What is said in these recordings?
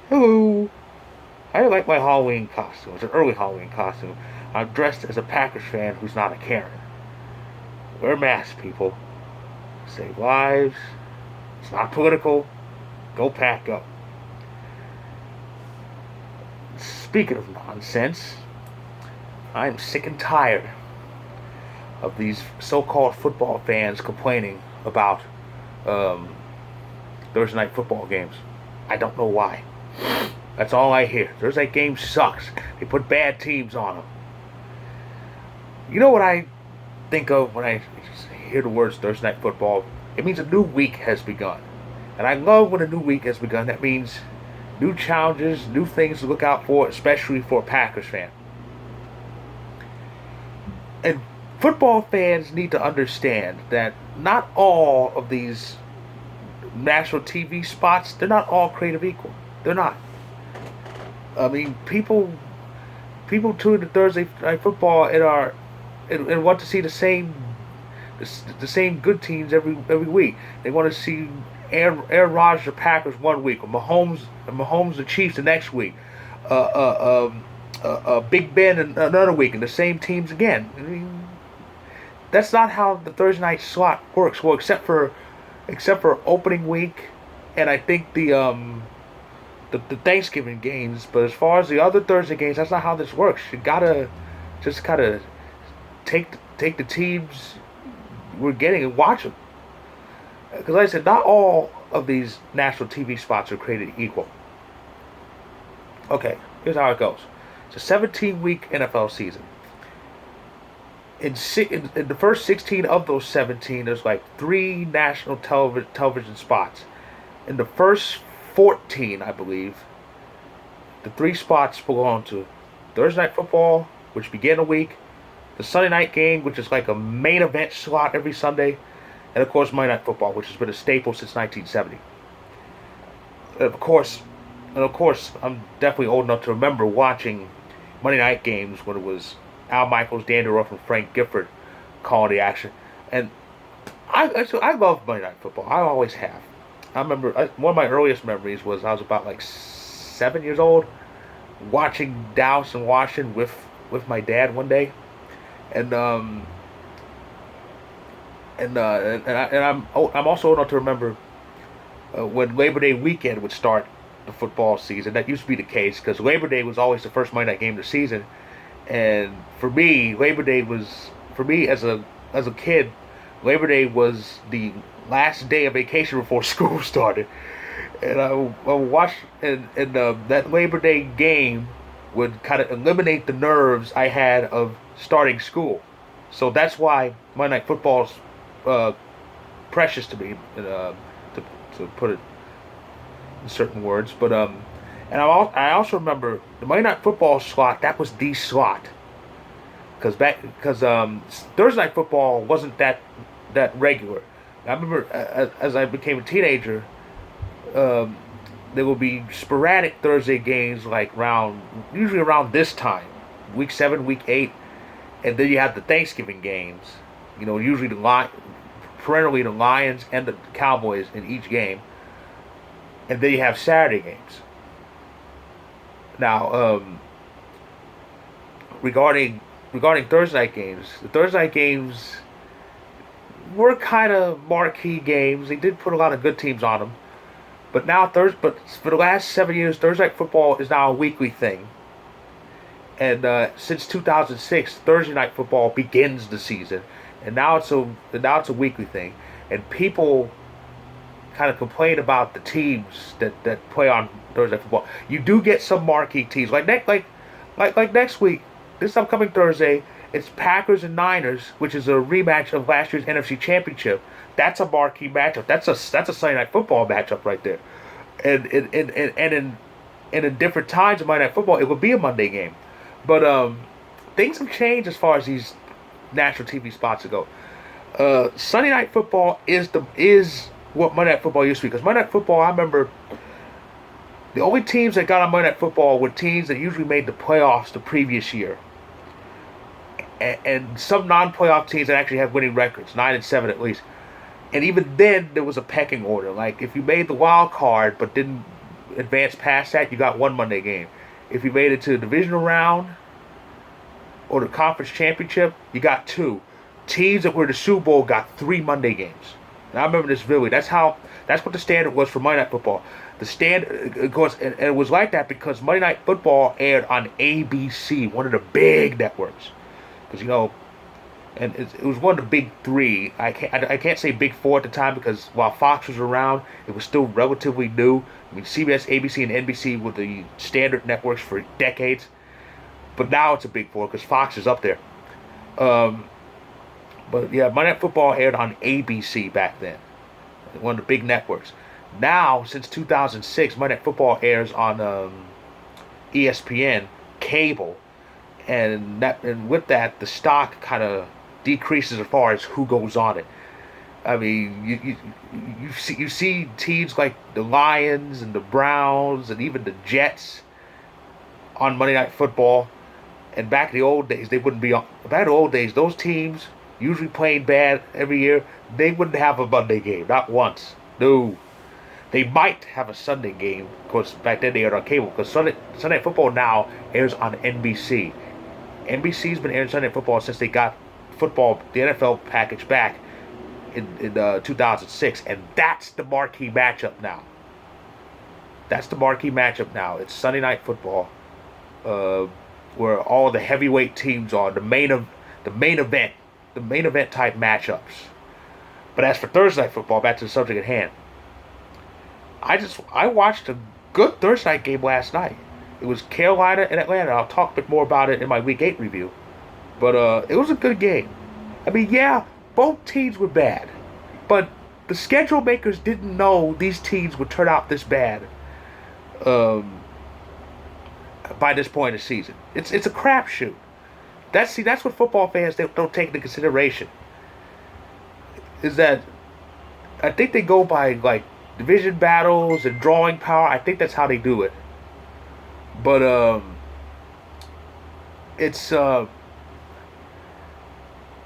Hello. I like my Halloween costume. It's an early Halloween costume. I'm dressed as a Packers fan who's not a Karen. Wear masks, people. Save lives. It's not political. Go Pack, go. Speaking of nonsense, I'm sick and tired of these so-called football fans complaining about um, Thursday night football games. I don't know why. That's all I hear. Thursday night game sucks. They put bad teams on them. You know what I think of when I hear the words Thursday night football? It means a new week has begun. And I love when a new week has begun. That means new challenges, new things to look out for, especially for a Packers fan. And football fans need to understand that not all of these national TV spots, they're not all creative equal. They're not. I mean, people tune to Thursday night football and want to see the same good teams every week. They want to see Aaron Rodgers the Packers one week, or Mahomes the Chiefs the next week, Big Ben another week, and the same teams again. I mean, that's not how the Thursday night slot works. Well, except for opening week, and I think the Thanksgiving games. But as far as the other Thursday games, that's not how this works. You gotta just kind of take the teams we're getting and watch them. Because like I said, not all of these national TV spots are created equal. Okay, here's how it goes. It's a 17-week NFL season. In the first 16 of those 17, there's like three national television spots. In the first 14, I believe, the three spots belong to Thursday Night Football, which began a week, the Sunday night game, which is like a main event slot every Sunday, and of course Monday Night Football, which has been a staple since 1970. Of course, I'm definitely old enough to remember watching Monday night games when it was Al Michaels, Danny Ruff, and Frank Gifford calling the action. And I love Monday Night Football. I always have. I remember one of my earliest memories was I was about like 7 years old, watching Dallas and Washington with my dad one day, and I'm also old enough to remember when Labor Day weekend would start the football season. That used to be the case because Labor Day was always the first Monday night game of the season, and for me, Labor Day was for me as a kid. Labor Day was the last day of vacation before school started, and I watched and that Labor Day game would kind of eliminate the nerves I had of starting school. So that's why Monday Night Football's uh, precious to me, to put it in certain words. But I also remember the Monday Night Football slot. That was the slot because Thursday Night Football wasn't that regular. I remember as I became a teenager, um, there will be sporadic Thursday games like usually around this time, week 7, week 8, and then you have the Thanksgiving games. Usually perennially the Lions and the Cowboys in each game, and then you have Saturday games. Now, regarding Thursday night games, the Thursday night games were kind of marquee games. They did put a lot of good teams on them. But for the last 7 years, Thursday night football is now a weekly thing. And since 2006, Thursday night football begins the season, and now it's a weekly thing. And people kind of complain about the teams that play on Thursday night football. You do get some marquee teams like next week, this upcoming Thursday. It's Packers and Niners, which is a rematch of last year's NFC Championship. That's a marquee matchup. That's a Sunday night football matchup right there. And in different times of Monday night football, it would be a Monday game. But things have changed as far as these national TV spots go. Sunday night football is what Monday night football used to be. Because Monday night football, I remember the only teams that got on Monday night football were teams that usually made the playoffs the previous year, and some non-playoff teams that actually have winning records, 9-7 at least. And even then, there was a pecking order. Like if you made the wild card but didn't advanced past that, you got one Monday game. If you made it to the divisional round or the conference championship, you got two. Teams that were in the Super Bowl got 3 Monday games. And I remember this vividly. That's what the standard was for Monday Night Football. The standard, of course, and it was like that because Monday Night Football aired on ABC, one of the big networks. Because and it was one of the big three. I can't say big four at the time because while Fox was around, it was still relatively new. I mean, CBS, ABC, and NBC were the standard networks for decades. But now it's a big four because Fox is up there. But yeah, Monday Night Football aired on ABC back then, one of the big networks. Now, since 2006, Monday Night Football airs on ESPN cable, and with that, the stock kind of decreases as far as who goes on it. I mean, you see teams like the Lions and the Browns and even the Jets on Monday Night Football. And back in the old days, they wouldn't be on. Back in the old days, those teams usually playing bad every year. They wouldn't have a Monday game, not once. No. They might have a Sunday game. Of course, back then they aired on cable. Because Sunday Night Football now airs on NBC. NBC's been airing Sunday Night Football since they got the NFL package back in 2006. And that's the marquee matchup now. It's Sunday Night Football, where all the heavyweight teams are the main event type matchups. But as for Thursday Night Football, back to the subject at hand. I watched a good Thursday night game last night. It was Carolina and Atlanta. I'll talk a bit more about it in my Week 8 review. But it was a good game. I mean, yeah, both teams were bad. But the schedule makers didn't know these teams would turn out this bad by this point in the season. It's a crapshoot. That's what football fans don't take into consideration. Is that I think they go by like division battles and drawing power. I think that's how they do it. But it's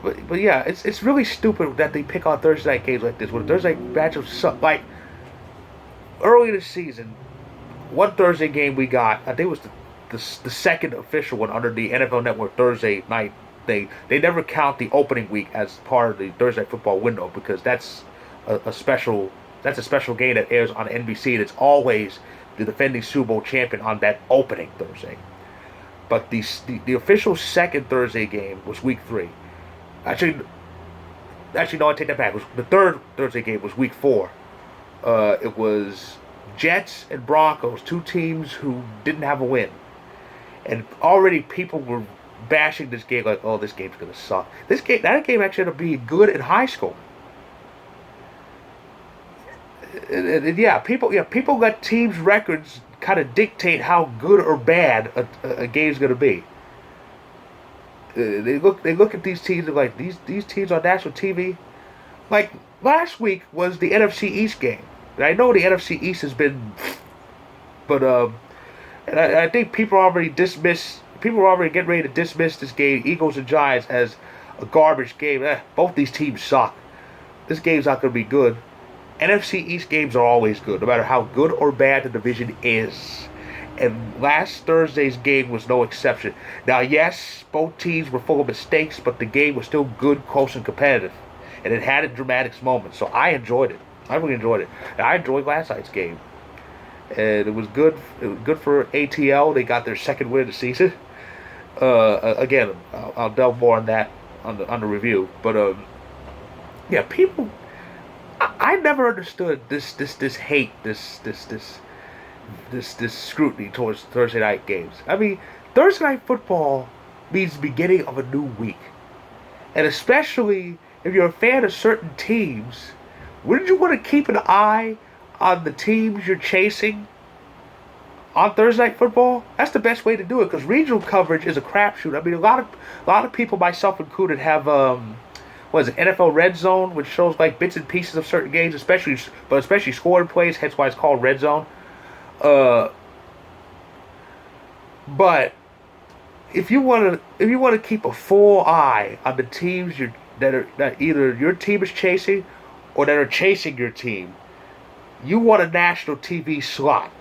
but yeah, it's really stupid that they pick on Thursday night games like this. When Thursday night matchups suck. Like early in the season, one Thursday game we got, I think it was the second official one under the NFL Network Thursday night thing. They never count the opening week as part of the Thursday night football window because that's a special game that airs on NBC, and it's always the defending Super Bowl champion on that opening Thursday. But the official second Thursday game was Week 3. Actually, no, I take that back. The third Thursday game was Week 4. It was Jets and Broncos, two teams who didn't have a win. And already people were bashing this game like, oh, this game's going to suck. That game actually ended up being good and high scoring. And yeah, people let teams' records kind of dictate how good or bad a game's going to be. They look at these teams and like these teams on national TV. Like last week was the NFC East game. And I know the NFC East has been, but and I think people are already getting ready to dismiss this game, Eagles and Giants, as a garbage game. Both these teams suck. This game's not going to be good. NFC East games are always good, no matter how good or bad the division is. And last Thursday's game was no exception. Now, yes, both teams were full of mistakes, but the game was still good, close, and competitive. And it had its dramatic moments, so I enjoyed it. I really enjoyed it. And I enjoyed last night's game. And it was good. It was good for ATL. They got their second win of the season. Again, I'll delve more on that on the review. But yeah, people. I never understood this hate, this scrutiny towards Thursday night games. I mean, Thursday night football means the beginning of a new week, and especially if you're a fan of certain teams, wouldn't you want to keep an eye on the teams you're chasing on Thursday night football? That's the best way to do it because regional coverage is a crapshoot. I mean, a lot of people, myself included, have NFL Red Zone, which shows like bits and pieces of certain games, especially scoring plays. Hence why it's called Red Zone. But if you want to keep a full eye on the teams that either your team is chasing or that are chasing your team, you want a national TV slot.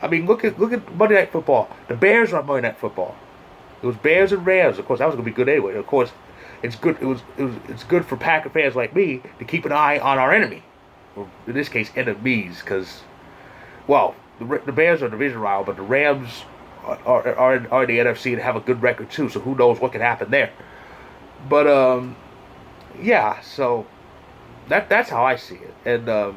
I mean, look at Monday Night Football. The Bears are on Monday Night Football. It was Bears and Rams. Of course, that was going to be good anyway. Of course, it's good. It's good for Packer fans like me to keep an eye on our enemy, or in this case, enemies, because well, the Bears are division rival, but the Rams are in the NFC and have a good record too. So who knows what can happen there? But yeah. So that's how I see it. And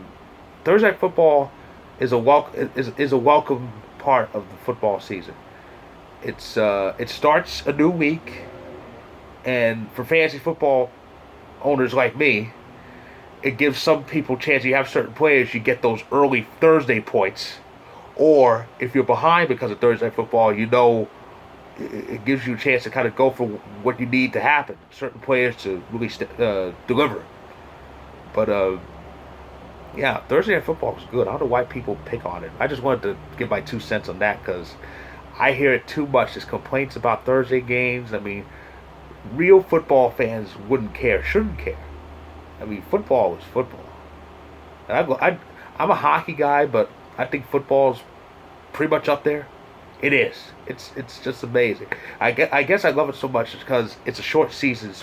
Thursday Night Football is a welcome part of the football season. It starts a new week, and for fantasy football owners like me, it gives some people a chance. You have certain players, you get those early Thursday points, or if you're behind because of Thursday Night Football, it gives you a chance to kind of go for what you need to happen. Certain players to really deliver. But yeah, Thursday Night Football was good. I don't know why people pick on it. I just wanted to give my 2 cents on that because I hear it too much. There's complaints about Thursday games. I mean, real football fans wouldn't care, shouldn't care. I mean, football is football. And I'm a hockey guy, but I think football's pretty much up there. It is. It's just amazing. I guess I love it so much because it's a short season,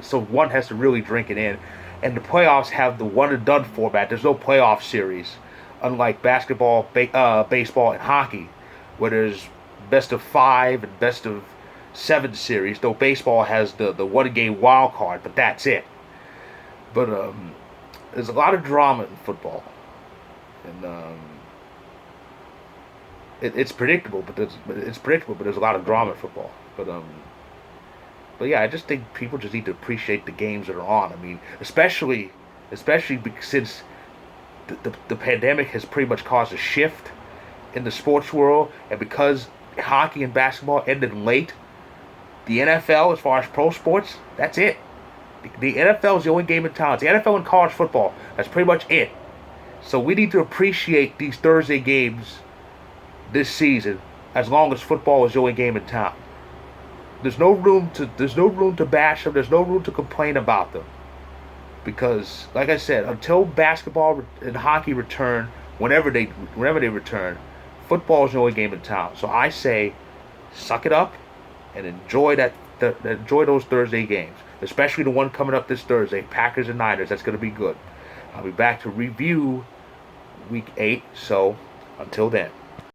so one has to really drink it in. And the playoffs have the one and done format. There's no playoff series, unlike basketball, baseball, and hockey, where there's best of 5 and best of 7 series. Though baseball has the one game wild card, but that's it. But there's a lot of drama in football, and it's predictable. But there's a lot of drama in football. But yeah, I just think people just need to appreciate the games that are on. I mean, especially because since the pandemic has pretty much caused a shift in the sports world, and because hockey and basketball ended late, the NFL, as far as pro sports, that's it. The NFL is the only game in town. It's the NFL and college football. That's pretty much it. So we need to appreciate these Thursday games this season, as long as football is the only game in town. There's no room to bash them. There's no room to complain about them, because, like I said, until basketball and hockey return, whenever they return, football is the only game in town. So I say, suck it up and enjoy enjoy those Thursday games, especially the one coming up this Thursday, Packers and Niners. That's going to be good. I'll be back to review Week 8. So until then.